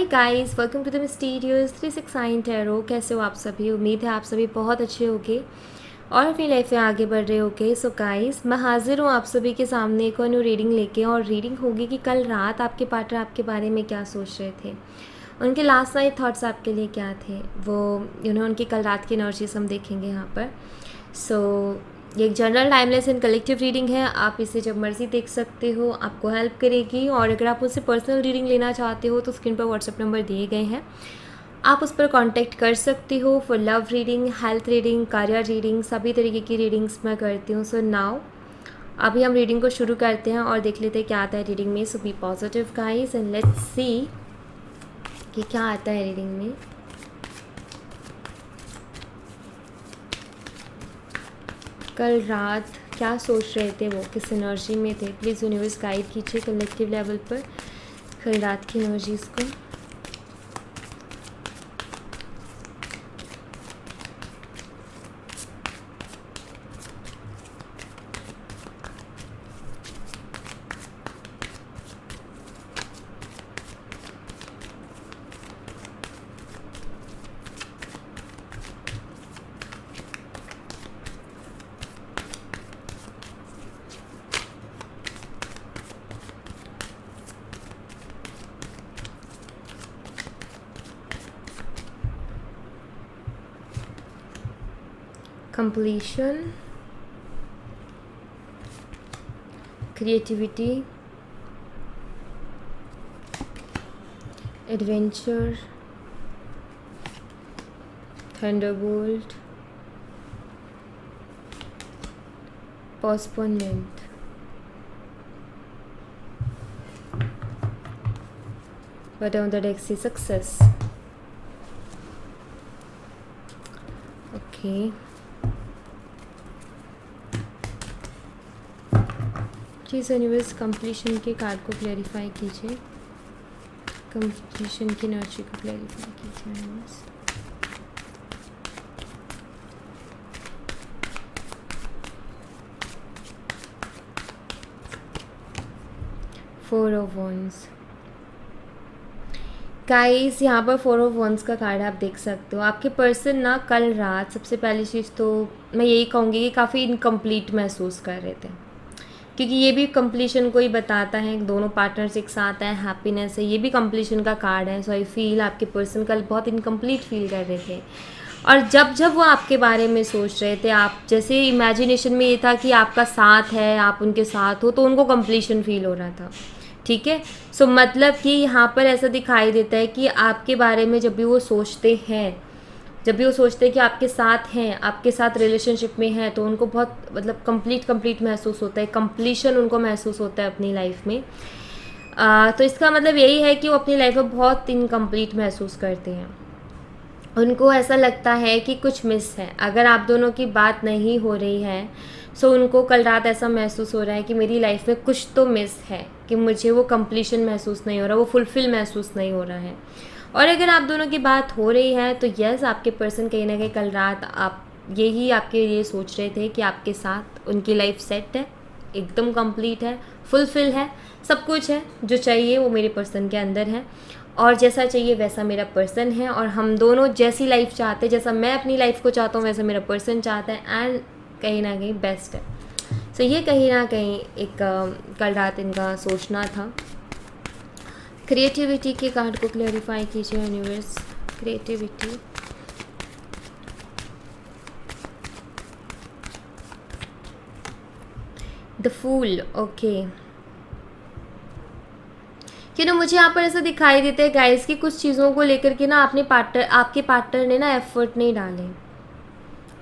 Guys, welcome to the mysterious 369 tarot. कैसे हो आप सभी? उम्मीद है आप सभी बहुत अच्छे होंगे और अपनी लाइफ में आगे बढ़ रहे होंगे। सो गाइस, मैं हाजिर हूँ आप सभी के सामने एक और न्यू रीडिंग लेके, और रीडिंग होगी कि कल रात आपके पार्टनर आपके बारे में क्या सोच रहे थे, उनके लास्ट नाइट थॉट्स आपके लिए क्या थे, वो उनकी कल रात की एनर्जीज हम देखेंगे यहाँ पर। सो ये एक general timeless and collective reading है, आप इसे जब मर्ज़ी देख सकते हो, आपको हेल्प करेगी। और अगर आप उससे पर्सनल रीडिंग लेना चाहते हो तो स्क्रीन पर व्हाट्सएप नंबर दिए गए हैं, आप उस पर कांटेक्ट कर सकते हो for love reading, health reading, career reading, सभी तरीके की रीडिंग्स मैं करती हूँ। सो नाउ अभी हम रीडिंग को शुरू करते हैं और देख लेते हैं क्या आता है रीडिंग में। So be positive guys and let's see कि क्या आता है रीडिंग में। कल रात क्या सोच रहे थे, वो किस एनर्जी में थे? प्लीज़ यूनिवर्स गाइड कीजिए कलेक्टिव लेवल पर कल रात की एनर्जीज़ को। Completion, creativity, adventure, thunderbolt, postponement, but on the deck see success. Okay, please universe completion के कार्ड को क्लैरिफाई कीजिए, कंप्लीशन की एनर्जी को क्लैरिफाई कीजिए universe. Four of wands guys, यहाँ पर फोर ऑफ वंड्स का कार्ड आप देख सकते हो। आपके पर्सन ना कल रात, सबसे पहली चीज़ तो मैं यही कहूँगी कि काफ़ी इनकम्प्लीट महसूस कर रहे थे, क्योंकि ये भी कंप्लीशन को ही बताता है। दोनों पार्टनर्स एक साथ हैं, हैप्पीनेस है, ये भी कंप्लीशन का कार्ड है। सो आई फील आपके पर्सन कल बहुत इनकम्प्लीट फील कर रहे थे, और जब जब वो आपके बारे में सोच रहे थे, आप जैसे इमेजिनेशन में ये था कि आपका साथ है, आप उनके साथ हो, तो उनको कंप्लीशन फील हो रहा था। ठीक है, सो मतलब कि यहाँ पर ऐसा दिखाई देता है कि आपके बारे में जब भी वो सोचते हैं, जब भी वो सोचते हैं कि आपके साथ हैं, आपके साथ रिलेशनशिप में हैं, तो उनको बहुत मतलब कंप्लीट महसूस होता है, कंप्लीशन उनको महसूस होता है अपनी लाइफ में। तो इसका मतलब यही है कि वो अपनी लाइफ में बहुत इनकम्प्लीट महसूस करते हैं। उनको ऐसा लगता है कि कुछ मिस है। अगर आप दोनों की बात नहीं हो रही है, सो उनको कल रात ऐसा महसूस हो रहा है कि मेरी लाइफ में कुछ तो मिस है, कि मुझे वो कंप्लीशन महसूस नहीं हो रहा, वो फुलफिल महसूस नहीं हो रहा है। और अगर आप दोनों की बात हो रही है तो यस, आपके पर्सन कहीं ना कहीं कल रात आप यही आपके लिए सोच रहे थे कि आपके साथ उनकी लाइफ सेट है, एकदम कंप्लीट है, फुलफिल है, सब कुछ है जो चाहिए वो मेरे पर्सन के अंदर है, और जैसा चाहिए वैसा मेरा पर्सन है, और हम दोनों जैसी लाइफ चाहते हैं, जैसा मैं अपनी लाइफ को चाहता हूँ वैसा मेरा पर्सन चाहता है, एंड कहीं ना कहीं बेस्ट है। सो ये कहीं ना कहीं एक कल रात इनका सोचना था। क्रिएटिविटी के कार्ड को क्लैरिफाई कीजिए universe. Creativity, the fool. Okay, मुझे यहाँ पर ऐसा दिखाई देता है गाइस कि कुछ चीज़ों को लेकर के ना आपके पार्टनर ने ना एफर्ट नहीं डाले।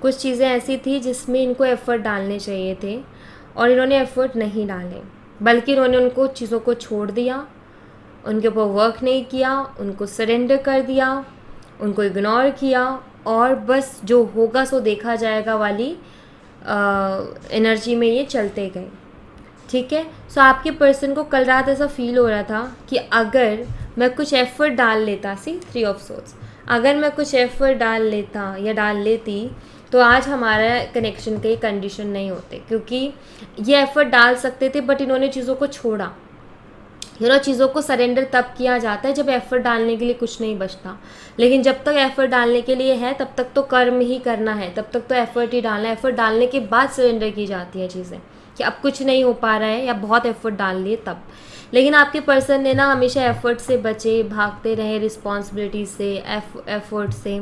कुछ चीज़ें ऐसी थी जिसमें इनको एफर्ट डालने चाहिए थे और इन्होंने एफर्ट नहीं डाले, बल्कि इन्होंने उनको चीज़ों को छोड़ दिया, उनके ऊपर वर्क नहीं किया, उनको सरेंडर कर दिया, उनको इग्नोर किया, और बस जो होगा सो देखा जाएगा वाली एनर्जी में ये चलते गए। ठीक है, सो आपके पर्सन को कल रात ऐसा फील हो रहा था कि अगर मैं कुछ एफर्ट डाल लेता, सी 3 ऑफ सोर्ड्स, अगर मैं कुछ एफर्ट डाल लेता या डाल लेती तो आज हमारा कनेक्शन के कंडीशन नहीं होते, क्योंकि ये एफर्ट डाल सकते थे बट इन्होंने चीज़ों को छोड़ा। चीज़ों को सरेंडर तब किया जाता है जब एफ़र्ट डालने के लिए कुछ नहीं बचता। लेकिन जब तक एफ़र्ट डालने के लिए है तब तक तो कर्म ही करना है, तब तक तो एफ़र्ट ही डालना है। एफ़र्ट डालने के बाद सरेंडर की जाती है चीज़ें, कि अब कुछ नहीं हो पा रहा है या बहुत एफ़र्ट डाल लिए तब। लेकिन आपके पर्सन ने ना हमेशा एफ़र्ट से बचे, भागते रहे रिस्पॉन्सिबिलिटी से, एफ़र्ट से।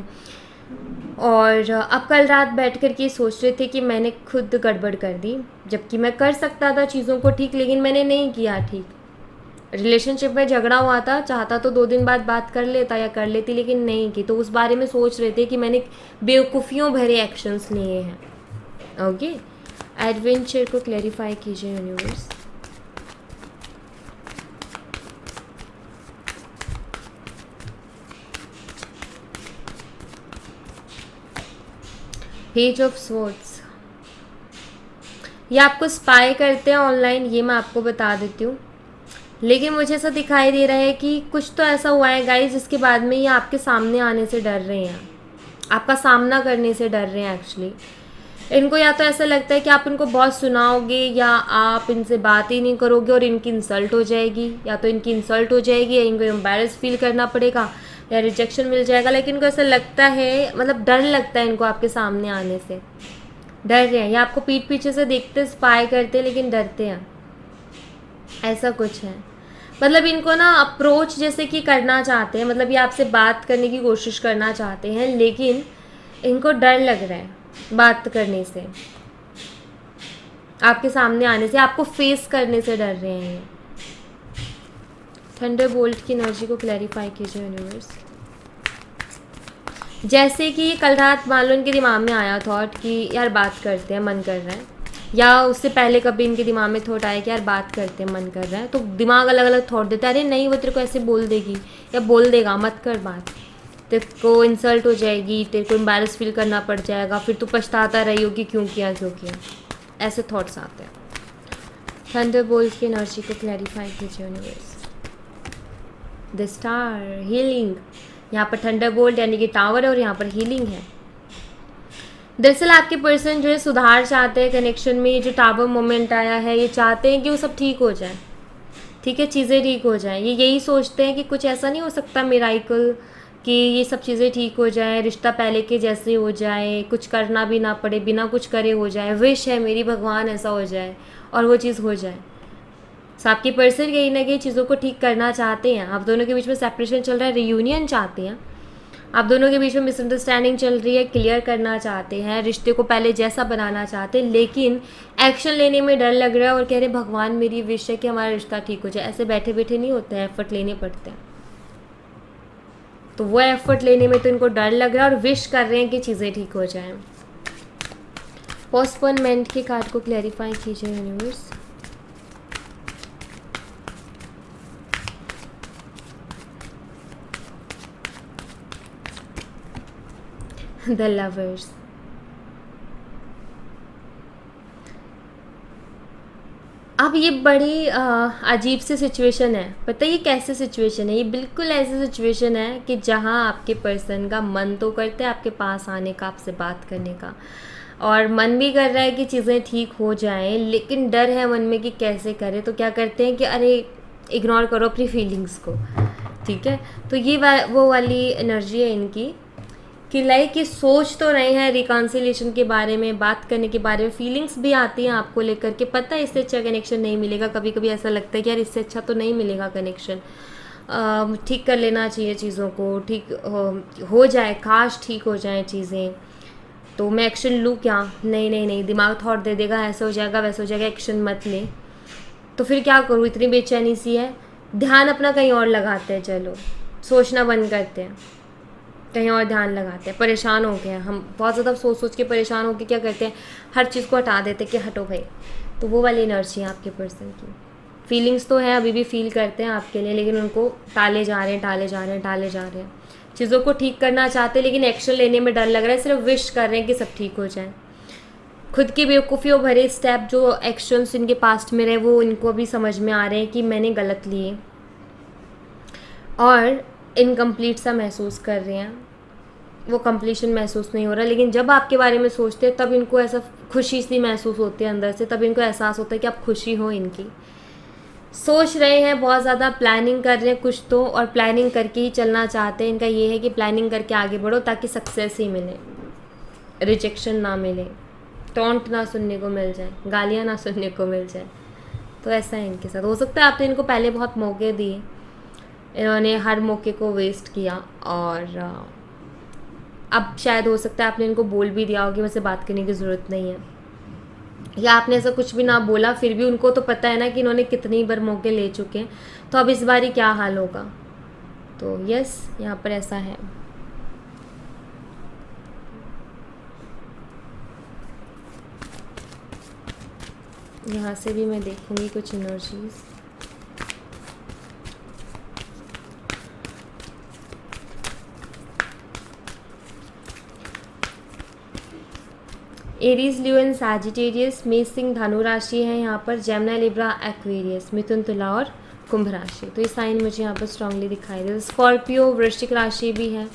और अब कल रात बैठ कर के सोच रहे थे कि मैंने खुद गड़बड़ कर दी, जबकि मैं कर सकता था चीज़ों को ठीक, लेकिन मैंने नहीं किया ठीक। रिलेशनशिप में झगड़ा हुआ था, चाहता तो 2 दिन बाद बात कर लेता या कर लेती, लेकिन नहीं की। तो उस बारे में सोच रहे थे कि मैंने बेवकूफ़ियों भरे एक्शंस लिए हैं। ओके, एडवेंचर को क्लैरिफाई कीजिए यूनिवर्स। पेज ऑफ स्वॉर्ड्स, ये आपको स्पाई करते हैं ऑनलाइन, ये मैं आपको बता देती हूँ। लेकिन मुझे ऐसा दिखाई दे रहा है कि कुछ तो ऐसा हुआ है गाइस जिसके बाद में ये आपके सामने आने से डर रहे हैं, आपका सामना करने से डर रहे हैं एक्चुअली। इनको या तो ऐसा लगता है कि आप इनको बहुत सुनाओगे या आप इनसे बात ही नहीं करोगे और इनकी इंसल्ट हो जाएगी, या तो इनकी इंसल्ट हो जाएगी या इनको एम्बैरस फील करना पड़ेगा या रिजेक्शन मिल जाएगा। लेकिन इनको ऐसा लगता है, मतलब डर लगता है इनको आपके सामने आने से, डर रहे हैं या आपको पीठ पीछे से देखते स्पाई करते लेकिन डरते हैं, ऐसा कुछ है। मतलब इनको ना अप्रोच जैसे कि करना चाहते हैं, मतलब ये आपसे बात करने की कोशिश करना चाहते हैं, लेकिन इनको डर लग रहा है बात करने से, आपके सामने आने से, आपको फेस करने से डर रहे हैं ये। थंडरबोल्ट की एनर्जी को क्लैरिफाई कीजिए यूनिवर्स। जैसे कि ये कल रात मान लो इनके दिमाग में आया थॉट कि यार बात करते हैं, मन कर रहा है, या उससे पहले कभी इनके दिमाग में थॉट आया कि यार बात करते हैं, मन कर रहा है, तो दिमाग अलग अलग थॉट देता है, अरे नहीं वो तेरे को ऐसे बोल देगी या बोल देगा, मत कर बात, तेरे को इंसल्ट हो जाएगी, तेरे को एम्बैरस फील करना पड़ जाएगा, फिर तू पछताता रही हो कि क्यों किया क्यों किया, ऐसे थॉट्स आते हैं। थंडरबोल्ट की एनर्जी को क्लैरिफाई कीजिए यूनिवर्स। द स्टार, हीलिंग, यहाँ पर थंडरबोल्ट यानी कि टावर है और यहाँ पर हीलिंग है। दरअसल आपके पर्सन जो है सुधार चाहते हैं कनेक्शन में, ये जो टावर मोमेंट आया है ये चाहते हैं कि वो सब ठीक हो जाए, ठीक है, चीज़ें ठीक हो जाएं। ये यही सोचते हैं कि कुछ ऐसा नहीं हो सकता मिराइकल कि ये सब चीज़ें ठीक हो जाए, रिश्ता पहले के जैसे हो जाए, कुछ करना भी ना पड़े, बिना कुछ करे हो जाए, विश है मेरी भगवान ऐसा हो जाए और वो चीज़ हो जाए। सो आपकी पर्सन कहीं ना कहीं चीज़ों को ठीक करना चाहते हैं। आप दोनों के बीच में सेपरेशन चल रहा है, रियूनियन चाहते हैं, आप दोनों के बीच में मिसअंडरस्टैंडिंग चल रही है, क्लियर करना चाहते हैं, रिश्ते को पहले जैसा बनाना चाहते हैं, लेकिन एक्शन लेने में डर लग रहा है और कह रहे भगवान मेरी विश है कि हमारा रिश्ता ठीक हो जाए। ऐसे बैठे बैठे नहीं होते हैं, एफर्ट लेने पड़ते हैं। तो वो एफर्ट लेने में तो इनको डर लग रहा है और विश कर रहे हैं कि चीज़ें ठीक हो जाएं। पोस्टपोनमेंट के कार्ड को क्लैरिफाई कीजिए यूनिवर्स। द लवर्स, अब ये बड़ी अजीब सी सिचुएशन है। पता है ये कैसे सिचुएशन है? ये बिल्कुल ऐसी सिचुएशन है कि जहाँ आपके पर्सन का मन तो करता है आपके पास आने का, आपसे बात करने का, और मन भी कर रहा है कि चीज़ें ठीक हो जाएं, लेकिन डर है मन में कि कैसे करें। तो क्या करते हैं कि अरे इग्नोर करो अपनी फीलिंग्स को, ठीक है। तो ये वो वाली एनर्जी है इनकी कि लाइक ये सोच तो रहे हैं रिकॉन्सिलिएशन के बारे में, बात करने के बारे में, फीलिंग्स भी आती हैं आपको लेकर के, पता है इससे अच्छा कनेक्शन नहीं मिलेगा। कभी कभी ऐसा लगता है कि यार इससे अच्छा तो नहीं मिलेगा कनेक्शन, ठीक कर लेना चाहिए चीज़ों को, ठीक हो जाए, काश ठीक हो जाए चीज़ें, तो मैं एक्शन लूँ क्या? नहीं नहीं नहीं, दिमाग थॉट दे देगा ऐसा हो जाएगा वैसा हो जाएगा, एक्शन मत ले। तो फिर क्या करूँ, इतनी बेचैनी सी है, ध्यान अपना कहीं और लगाते हैं, चलो सोचना बंद करते हैं, कहीं और ध्यान लगाते हैं। परेशान हो गए हैं हम, बहुत ज़्यादा सोच सोच के परेशान होकर क्या करते हैं, हर चीज़ को हटा देते हैं कि हटो भाई। तो वो वाली एनर्जी है आपके पर्सन की। फीलिंग्स तो है, अभी भी फील करते हैं आपके लिए, लेकिन उनको टाले जा रहे हैं, टाले जा रहे हैं, टाले जा रहे हैं। चीज़ों को ठीक करना चाहते हैं लेकिन एक्शन लेने में डर लग रहा है, सिर्फ विश कर रहे हैं कि सब ठीक हो जाए। खुद की बेवकूफ़ियों भरे स्टेप जो एक्शंस इनके पास्ट में रहे वो इनको अभी समझ में आ रहे हैं कि मैंने गलत लिए, और इनकम्प्लीट सा महसूस कर रहे हैं, वो कंप्लीशन महसूस नहीं हो रहा। लेकिन जब आपके बारे में सोचते हैं तब इनको ऐसा खुशी सी महसूस होती है अंदर से, तब इनको एहसास होता है कि आप खुशी हो इनकी। सोच रहे हैं, बहुत ज़्यादा प्लानिंग कर रहे हैं कुछ तो, और प्लानिंग करके ही चलना चाहते हैं। इनका ये है कि प्लानिंग करके आगे बढ़ो ताकि सक्सेस ही मिले, रिजेक्शन ना मिले, टॉन्ट ना सुनने को मिल जाए, गालियाँ ना सुनने को मिल जाए। तो ऐसा है इनके साथ। हो सकता है आपने इनको पहले बहुत मौके दिए, इन्होंने हर मौके को वेस्ट किया, और अब शायद हो सकता है आपने इनको बोल भी दिया हो कि वैसे बात करने की ज़रूरत नहीं है, या आपने ऐसा कुछ भी ना बोला, फिर भी उनको तो पता है ना कि इन्होंने कितनी बार मौके ले चुके हैं, तो अब इस बार ही क्या हाल होगा। तो यस, यहाँ पर ऐसा है। यहाँ से भी मैं देखूंगी कुछ energies. Aries, Leo and Sagittarius, मेष सिंह धनु राशि है यहाँ पर, जेमिनी, लिब्रा, एक्वेरियस, मिथुन, तुला और कुंभ राशि। तो ये साइन मुझे यहाँ पर स्ट्रांगली दिखाई दे। स्कॉर्पियो, वृश्चिक राशि भी है।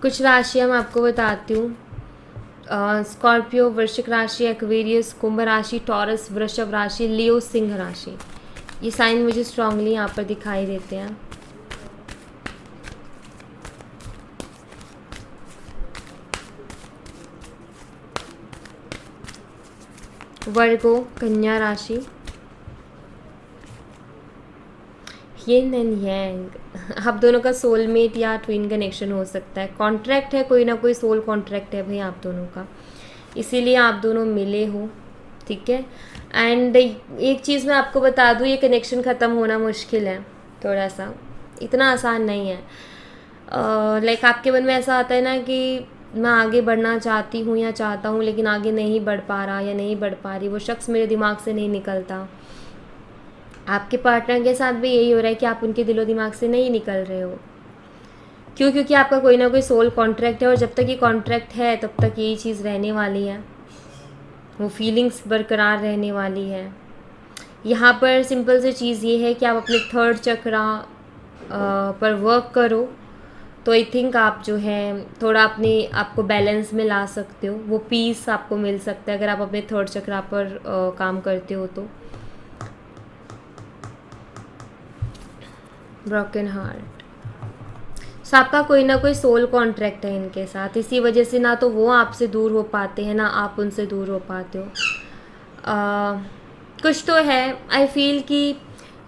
कुछ राशियाँ मैं आपको बताती हूँ। स्कॉर्पियो, वृश्चिक राशि, एक्वेरियस, कुंभ राशि, टॉरस, वृषभ राशि, लियो, सिंह राशि। ये साइन मुझे स्ट्रांगली यहाँ पर दिखाई देते हैं। वर्गो, कन्या राशि, यिन एंड यांग, आप दोनों का सोलमेट या ट्विन कनेक्शन हो सकता है। कॉन्ट्रैक्ट है, कोई ना कोई सोल कॉन्ट्रैक्ट है भाई आप दोनों का, इसीलिए आप दोनों मिले हो, ठीक है। एंड एक चीज़ मैं आपको बता दूँ, ये कनेक्शन ख़त्म होना मुश्किल है थोड़ा सा, इतना आसान नहीं है। लाइक आपके मन में ऐसा आता है ना कि मैं आगे बढ़ना चाहती हूँ या चाहता हूँ, लेकिन आगे नहीं बढ़ पा रहा या नहीं बढ़ पा रही, वो शख्स मेरे दिमाग से नहीं निकलता। आपके पार्टनर के साथ भी यही हो रहा है कि आप उनके दिलो दिमाग से नहीं निकल रहे हो। क्यों? क्योंकि आपका कोई ना कोई सोल कॉन्ट्रैक्ट है, और जब तक ये कॉन्ट्रैक्ट है तब तक यही चीज़ रहने वाली है, वो फीलिंग्स बरकरार रहने वाली है। यहाँ पर सिंपल सी चीज़ ये है कि आप अपने थर्ड चक्रा पर वर्क करो, तो आई थिंक आप जो है थोड़ा अपने आपको बैलेंस में ला सकते हो, वो पीस आपको मिल सकता है अगर आप अपने थर्ड चक्रा पर काम करते हो तो। ब्रोकन हार्ट, सो आपका कोई ना कोई सोल कॉन्ट्रैक्ट है इनके साथ, इसी वजह से ना तो वो आपसे दूर हो पाते हैं, ना आप उनसे दूर हो पाते हो। कुछ तो है, आई फील कि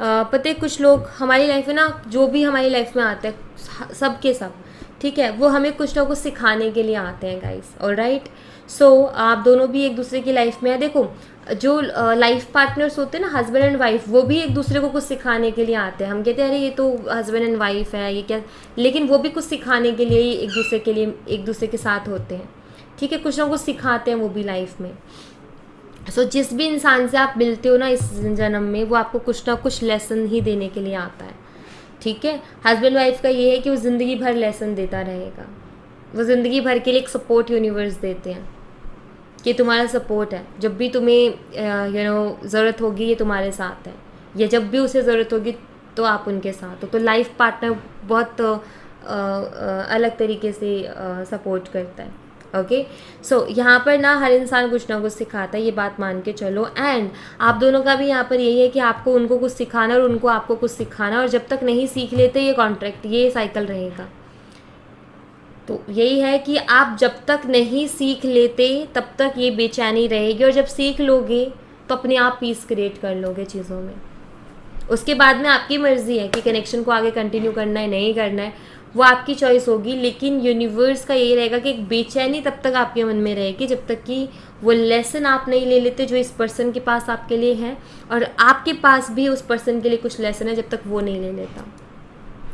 पता है कुछ लोग हमारी लाइफ में ना, जो भी हमारी लाइफ में आते हैं सब के सब, ठीक है, वो हमें कुछ ना कुछ सिखाने के लिए आते हैं गाइस, ऑलराइट। सो आप दोनों भी एक दूसरे की लाइफ में है। देखो जो लाइफ पार्टनर्स होते हैं ना, हस्बैंड एंड वाइफ, वो भी एक दूसरे को कुछ सिखाने के लिए आते हैं। हम कहते हैं अरे ये तो हस्बैंड एंड वाइफ है, ये क्या, लेकिन वो भी कुछ सिखाने के लिए ही एक दूसरे के साथ होते हैं, ठीक है, कुछ ना कुछ सिखाते हैं वो भी लाइफ में। सो जिस भी इंसान से आप मिलते हो ना इस जन्म में, वो आपको कुछ ना कुछ लेसन ही देने के लिए आता है, ठीक है। हस्बैंड वाइफ का ये है कि वो ज़िंदगी भर लेसन देता रहेगा, वो ज़िंदगी भर के लिए एक सपोर्ट यूनिवर्स देते हैं कि तुम्हारा सपोर्ट है, जब भी तुम्हें ज़रूरत होगी ये तुम्हारे साथ है, या जब भी उसे ज़रूरत होगी तो आप उनके साथ हो। तो लाइफ पार्टनर बहुत अलग तरीके से सपोर्ट करता है, ओके। सो यहाँ पर ना हर इंसान कुछ ना कुछ सिखाता है, ये बात मान के चलो। एंड आप दोनों का भी यहाँ पर यही है कि आपको उनको कुछ सिखाना और उनको आपको कुछ सिखाना, और जब तक नहीं सीख लेते ये कॉन्ट्रैक्ट, ये साइकिल रहेगा। तो यही है कि आप जब तक नहीं सीख लेते तब तक ये बेचैनी रहेगी, और जब सीख लोगे तो अपने आप पीस क्रिएट कर लोगे चीज़ों में। उसके बाद में आपकी मर्ज़ी है कि कनेक्शन को आगे कंटिन्यू करना है नहीं करना है, वो आपकी चॉइस होगी। लेकिन यूनिवर्स का यही रहेगा कि एक बेचैनी तब तक आपके मन में रहेगी जब तक कि वो लेसन आप नहीं ले लेते जो इस पर्सन के पास आपके लिए है, और आपके पास भी उस पर्सन के लिए कुछ लेसन है जब तक वो नहीं ले लेता।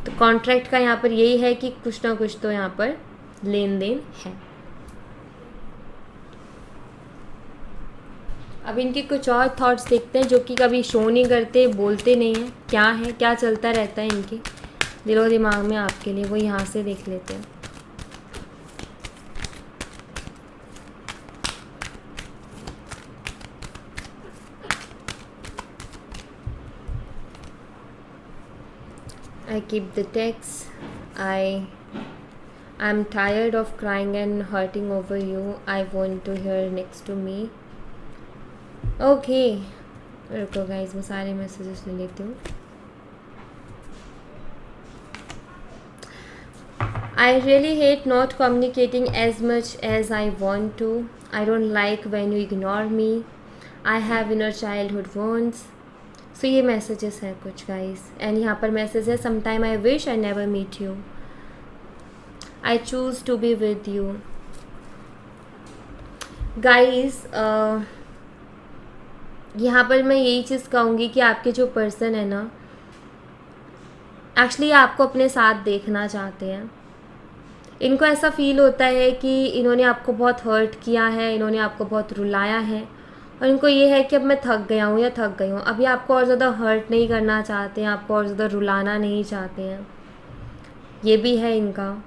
तो कॉन्ट्रैक्ट का यहाँ पर यही है कि कुछ ना कुछ तो यहाँ पर लेन देन है। अब इनके कुछ और थॉट्स देखते हैं जो कि कभी शो नहीं करते, बोलते नहीं हैं, क्या है, क्या चलता रहता है इनके दिलो दिमाग में आपके लिए, वो यहाँ से देख लेते हैं। I keep the text, I I am tired of crying and hurting over you, I want to here next to me. Okay, रुको गाइज, मैं सारे मैसेजेस ले लेती हूँ। I really hate not communicating as much as I want to. I don't like when you ignore me. I have inner childhood wounds. So ये messages हैं कुछ guys. And यहाँ पर message है, sometime I wish I never meet you. I choose to be with you. Guys, यहाँ पर मैं यही चीज़ कहूँगी कि आपके जो पर्सन है ना, एक्चुअली आपको अपने साथ देखना चाहते हैं। इनको ऐसा फ़ील होता है कि इन्होंने आपको बहुत हर्ट किया है, इन्होंने आपको बहुत रुलाया है, और इनको ये है कि अब मैं थक गया हूँ या थक गई हूँ, अभी आपको और ज़्यादा हर्ट नहीं करना चाहते हैं, आपको और ज़्यादा रुलाना नहीं चाहते हैं। ये भी है इनका।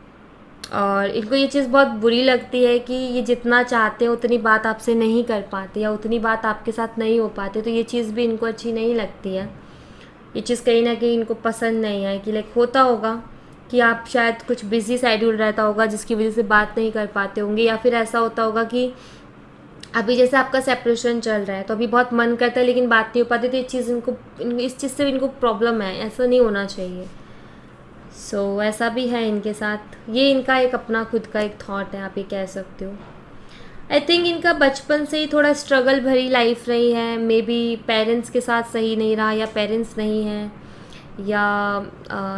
और इनको ये चीज़ बहुत बुरी लगती है कि ये जितना चाहते हैं उतनी बात आपसे नहीं कर पाते या उतनी बात आपके साथ नहीं हो पाते, तो ये चीज़ भी इनको अच्छी नहीं लगती है। ये चीज़ कहीं ना कहीं इनको पसंद नहीं है कि लाइक होता होगा कि आप शायद कुछ बिजी शेड्यूल रहता होगा जिसकी वजह से बात नहीं कर पाते होंगे, या फिर ऐसा होता होगा कि अभी जैसे आपका सेपरेशन चल रहा है तो अभी बहुत मन करता है लेकिन बात नहीं हो पाती, तो ये चीज़ इस चीज़ से इनको प्रॉब्लम है, ऐसा नहीं होना चाहिए। सो ऐसा भी है इनके साथ। ये इनका एक अपना खुद का एक थॉट है, आप ये कह सकते हो। आई थिंक इनका बचपन से ही थोड़ा स्ट्रगल भरी लाइफ रही है। मे बी पेरेंट्स के साथ सही नहीं रहा, या पेरेंट्स नहीं हैं, या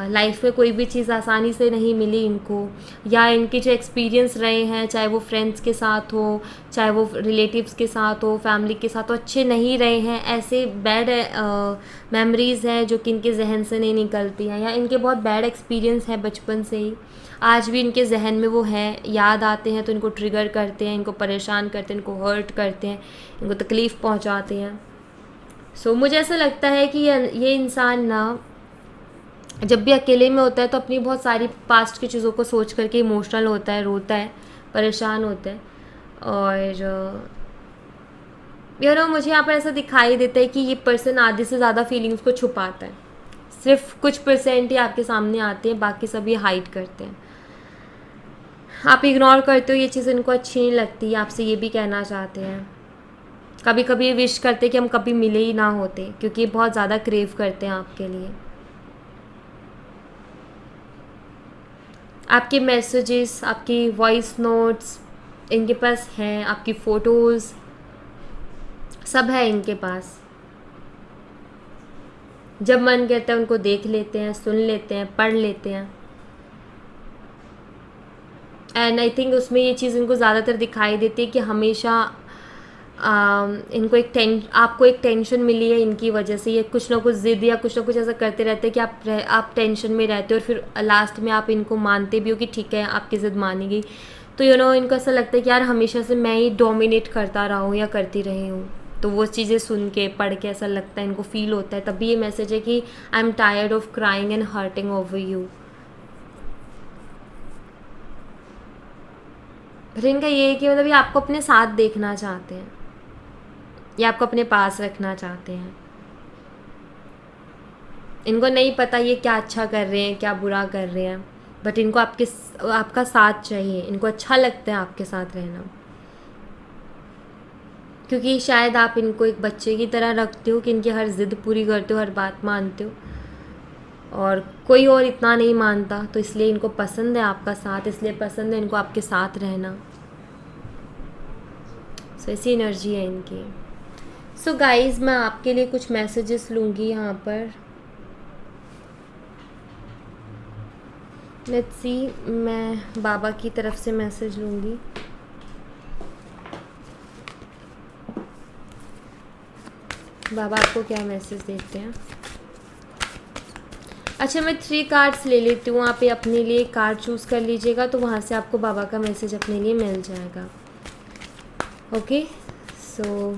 लाइफ में कोई भी चीज़ आसानी से नहीं मिली इनको, या इनके जो एक्सपीरियंस रहे हैं, चाहे वो फ्रेंड्स के साथ हो, चाहे वो रिलेटिव्स के साथ हो, फैमिली के साथ हो, अच्छे नहीं रहे हैं। ऐसे बैड मेमोरीज़ हैं जो कि इनके जहन से नहीं निकलती हैं, या इनके बहुत बैड एक्सपीरियंस है बचपन से ही, आज भी इनके जहन में वो हैं, याद आते हैं तो इनको ट्रिगर करते हैं, इनको परेशान करते हैं, इनको हर्ट करते हैं, इनको तकलीफ़ पहुंचाते हैं। सो मुझे ऐसा लगता है कि ये इंसान ना जब भी अकेले में होता है तो अपनी बहुत सारी पास्ट की चीज़ों को सोच करके इमोशनल होता है, रोता है, परेशान होता है। और मुझे यहाँ पर ऐसा दिखाई देता है कि ये पर्सन आधे से ज़्यादा फीलिंग्स को छुपाता है, सिर्फ कुछ परसेंट ही आपके सामने आते हैं, बाकी सब ये हाइड करते हैं। आप इग्नोर करते हो, ये चीज़ इनको अच्छी नहीं लगती, आपसे ये भी कहना चाहते हैं। कभी कभी ये विश करते कि हम कभी मिले ही ना होते, क्योंकि ये बहुत ज़्यादा क्रेव करते हैं आपके लिए। आपके मैसेजेस, आपकी वॉइस नोट्स इनके पास हैं, आपकी फ़ोटोज़ सब है इनके पास। जब मन कहता है उनको देख लेते हैं, सुन लेते हैं, पढ़ लेते हैं। एंड आई थिंक उसमें ये चीज़ इनको ज़्यादातर दिखाई देती है कि हमेशा इनको आपको एक टेंशन मिली है इनकी वजह से, ये कुछ ना कुछ ज़िद या कुछ ना कुछ ऐसा करते रहते हैं कि आप टेंशन में रहते हो, और फिर लास्ट में आप इनको मानते भी हो कि ठीक है आपकी ज़िद मानी गई। तो इनको ऐसा लगता है कि यार हमेशा से मैं ही डोमिनेट करता रहा हूँ या करती रही हूँ। तो वो चीज़ें सुन के पढ़ के ऐसा लगता है, इनको फील होता है, तभी ये मैसेज है कि आई am tired of crying and hurting over you. फिर इनका ये है कि मतलब ये आपको अपने साथ देखना चाहते हैं, ये आपको अपने पास रखना चाहते हैं। इनको नहीं पता ये क्या अच्छा कर रहे हैं, क्या बुरा कर रहे हैं, बट इनको आपका साथ चाहिए, इनको अच्छा लगता है आपके साथ रहना, क्योंकि शायद आप इनको एक बच्चे की तरह रखते हो कि इनकी हर ज़िद पूरी करते हो, हर बात मानते हो, और कोई और इतना नहीं मानता, तो इसलिए इनको पसंद है आपका साथ, इसलिए पसंद है इनको आपके साथ रहना। सो ऐसी एनर्जी है इनकी। सो गाइज़, मैं आपके लिए कुछ मैसेजेस लूँगी यहाँ पर। लेट्स सी, मैं बाबा की तरफ से मैसेज लूँगी। बाबा आपको क्या मैसेज देते हैं। अच्छा, मैं 3 कार्ड्स ले लेती हूँ, आप ये अपने लिए कार्ड चूज़ कर लीजिएगा, तो वहाँ से आपको बाबा का मैसेज अपने लिए मिल जाएगा। ओके, सो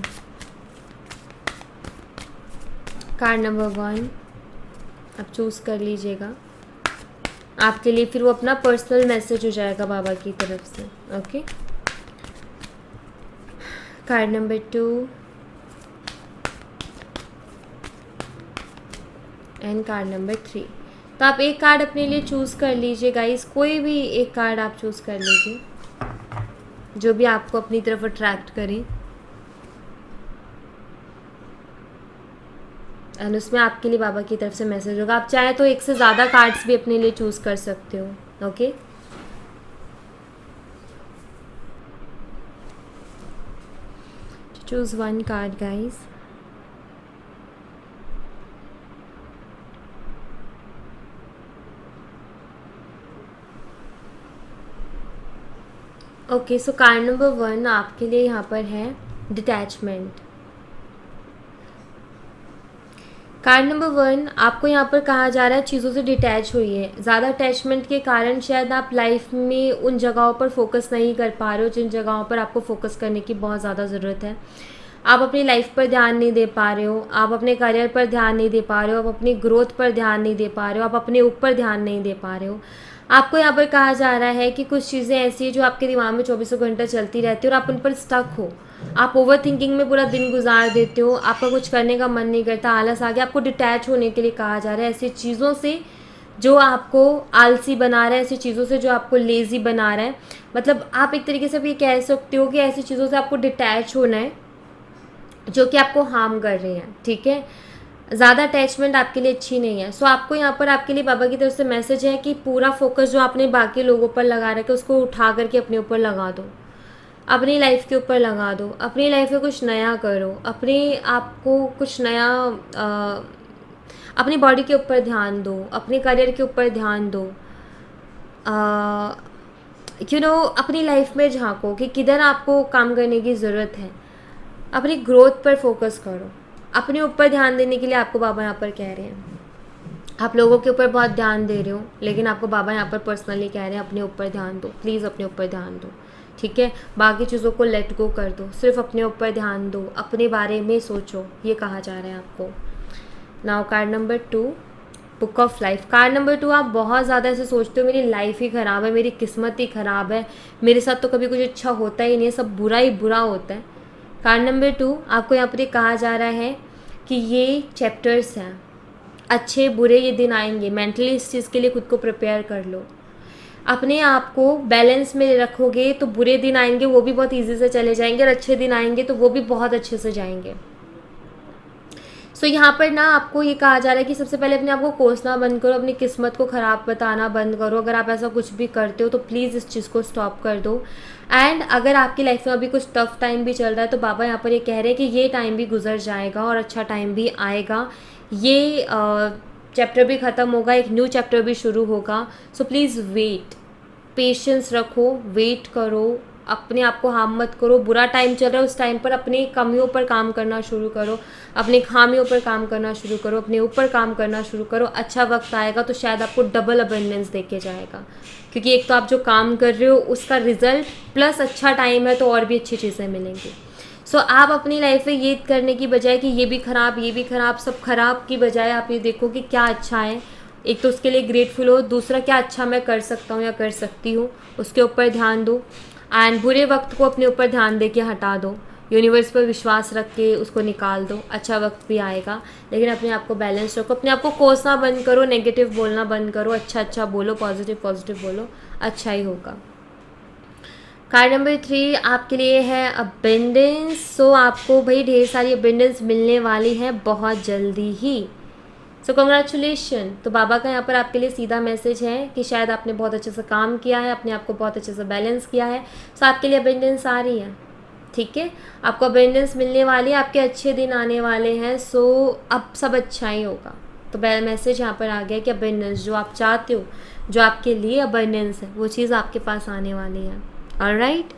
कार्ड नंबर 1 आप चूज़ कर लीजिएगा, आपके लिए फिर वो अपना पर्सनल मैसेज हो जाएगा बाबा की तरफ से। Okay, card number 2 and card number 3। तो आप एक कार्ड अपने लिए चूज़ कर लीजिए गाइस, कोई भी एक कार्ड आप चूज़ कर लीजिए जो भी आपको अपनी तरफ अट्रैक्ट करे, एंड उसमें आपके लिए बाबा की तरफ से मैसेज होगा। आप चाहे तो एक से ज़्यादा कार्ड्स भी अपने लिए चूज़ कर सकते हो। Okay, choose one card guys. Okay, so card number 1 आपके लिए यहाँ पर है डिटैचमेंट। कार्ड नंबर 1 आपको यहाँ पर कहा जा रहा है चीज़ों से डिटैच हुई है। ज़्यादा अटैचमेंट के कारण शायद आप लाइफ में उन जगहों पर फोकस नहीं कर पा रहे हो जिन जगहों पर आपको फोकस करने की बहुत ज़्यादा ज़रूरत है। आप अपनी लाइफ पर ध्यान नहीं दे पा रहे हो, आप अपने करियर पर ध्यान नहीं दे पा रहे हो, आप अपनी ग्रोथ पर ध्यान नहीं दे पा रहे हो, आप अपने ऊपर ध्यान नहीं दे पा रहे हो। आपको यहाँ पर कहा जा रहा है कि कुछ चीज़ें ऐसी हैं जो आपके दिमाग में 24 घंटा चलती रहती है और आप उन पर स्टक हो। आप ओवर थिंकिंग में पूरा दिन गुजार देते हो, आपका कुछ करने का मन नहीं करता, आलस आ गया। आपको डिटैच होने के लिए कहा जा रहा है ऐसी चीज़ों से जो आपको आलसी बना रहा है, ऐसी चीज़ों से जो आपको लेज़ी बना रहा है। मतलब आप एक तरीके से भी कह सकते हो कि ऐसी चीज़ों से आपको डिटैच होना है जो कि आपको हार्म कर रही हैं। ठीक है, ज़्यादा अटैचमेंट आपके लिए अच्छी नहीं है। सो आपको यहाँ पर आपके लिए बाबा की तरफ से मैसेज है कि पूरा फोकस जो आपने बाकी लोगों पर लगा रखा है उसको उठा करके अपने ऊपर लगा दो, अपनी लाइफ के ऊपर लगा दो, अपनी लाइफ में कुछ नया करो, अपने आप को कुछ नया अपनी बॉडी के ऊपर ध्यान दो, अपने करियर के ऊपर ध्यान दो, अपनी लाइफ में झांको कि किधर आपको काम करने की ज़रूरत है। अपनी ग्रोथ पर फोकस करो, अपने ऊपर ध्यान देने के लिए आपको बाबा यहाँ पर कह रहे हैं। आप लोगों के ऊपर बहुत ध्यान दे रहे हो, लेकिन आपको बाबा यहाँ पर पर्सनली कह रहे हैं अपने ऊपर ध्यान दो, प्लीज़ अपने ऊपर ध्यान दो। ठीक है, बाकी चीज़ों को लेट गो कर दो, सिर्फ अपने ऊपर ध्यान दो, अपने बारे में सोचो, ये कहा जा रहा है आपको। Now card number 2, book of life. Card number 2 आप बहुत ज़्यादा ऐसे सोचते हो मेरी लाइफ ही ख़राब है, मेरी किस्मत ही ख़राब है, मेरे साथ तो कभी कुछ अच्छा होता ही नहीं है, सब बुरा ही बुरा होता है। कार्ड नंबर 2 आपको यहाँ पर ये कहा जा रहा है कि ये चैप्टर्स हैं, अच्छे बुरे ये दिन आएंगे। मेंटली इस चीज़ के लिए खुद को प्रिपेयर कर लो, अपने आप को बैलेंस में रखोगे तो बुरे दिन आएंगे वो भी बहुत इजी से चले जाएंगे, और अच्छे दिन आएंगे तो वो भी बहुत अच्छे से जाएंगे। सो यहाँ पर ना आपको ये कहा जा रहा है कि सबसे पहले अपने आप को कोसना बंद करो, अपनी किस्मत को ख़राब बताना बंद करो। अगर आप ऐसा कुछ भी करते हो तो प्लीज़ इस चीज़ को स्टॉप कर दो। एंड अगर आपकी लाइफ में अभी कुछ टफ टाइम भी चल रहा है तो बाबा यहाँ पर ये कह रहे हैं कि ये टाइम भी गुजर जाएगा और अच्छा टाइम भी आएगा। ये चैप्टर भी ख़त्म होगा, एक न्यू चैप्टर भी शुरू होगा। सो प्लीज़ वेट, पेशेंस रखो, वेट करो, अपने आप को हार्म मत करो। बुरा टाइम चल रहा है उस टाइम पर अपनी कमियों पर काम करना शुरू करो, अपनी खामियों पर काम करना शुरू करो, अपने ऊपर काम करना शुरू करो। अच्छा वक्त आएगा तो शायद आपको डबल अबंडेंस देके जाएगा, क्योंकि एक तो आप जो काम कर रहे हो उसका रिजल्ट प्लस अच्छा टाइम है तो और भी अच्छी चीज़ें मिलेंगी। सो आप अपनी लाइफ में ये करने की बजाय कि ये भी ख़राब ये भी ख़राब सब ख़राब की बजाय आप ये देखो कि क्या अच्छा है। एक तो उसके लिए ग्रेटफुल हो, दूसरा क्या अच्छा मैं कर सकता हूँ या कर सकती हूँ उसके ऊपर ध्यान दो। एंड बुरे वक्त को अपने ऊपर ध्यान दे के हटा दो, यूनिवर्स पर विश्वास रख के उसको निकाल दो। अच्छा वक्त भी आएगा, लेकिन अपने आप को बैलेंस रखो, अपने आप को कोसना बंद करो, नेगेटिव बोलना बंद करो, अच्छा बोलो, पॉजिटिव बोलो, अच्छा ही होगा। कार्ड नंबर 3 आपके लिए है अबेंडेंस। सो आपको भाई ढेर सारी अबेंडेंस मिलने वाली है बहुत जल्दी ही। So congratulation. तो बाबा का यहाँ पर आपके लिए सीधा मैसेज है कि शायद आपने बहुत अच्छे से काम किया है, अपने आप को बहुत अच्छे से बैलेंस किया है, सो आपके लिए अबेंडेंस आ रही है। ठीक है, आपको अबेंडेंस मिलने वाली है, आपके अच्छे दिन आने वाले हैं। सो अब सब अच्छा ही होगा। तो मैसेज यहाँ पर आ गया कि अबेंडेंस जो आप चाहते हो, जो आपके लिए अबेंडेंस है, वो चीज़ आपके पास आने वाली है। ऑलराइट,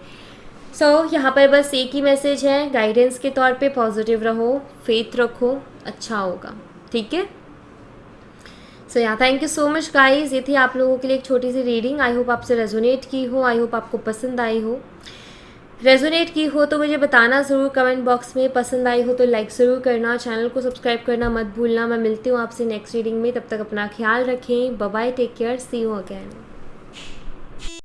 सो यहाँ पर बस एक ही मैसेज है गाइडेंस के तौर पे, पॉजिटिव रहो, फेथ रखो, अच्छा होगा। ठीक है, सो यहाँ thank you so much guys. ये थी आप लोगों के लिए एक छोटी सी रीडिंग। आई होप आपसे रेजोनेट की हो, आई होप आपको पसंद आई हो। रेजोनेट की हो तो मुझे बताना ज़रूर कमेंट बॉक्स में, पसंद आई हो तो लाइक ज़रूर करना, चैनल को सब्सक्राइब करना मत भूलना। मैं मिलती हूँ आपसे नेक्स्ट रीडिंग में, तब तक अपना ख्याल रखें। Bye bye, take care, see you again.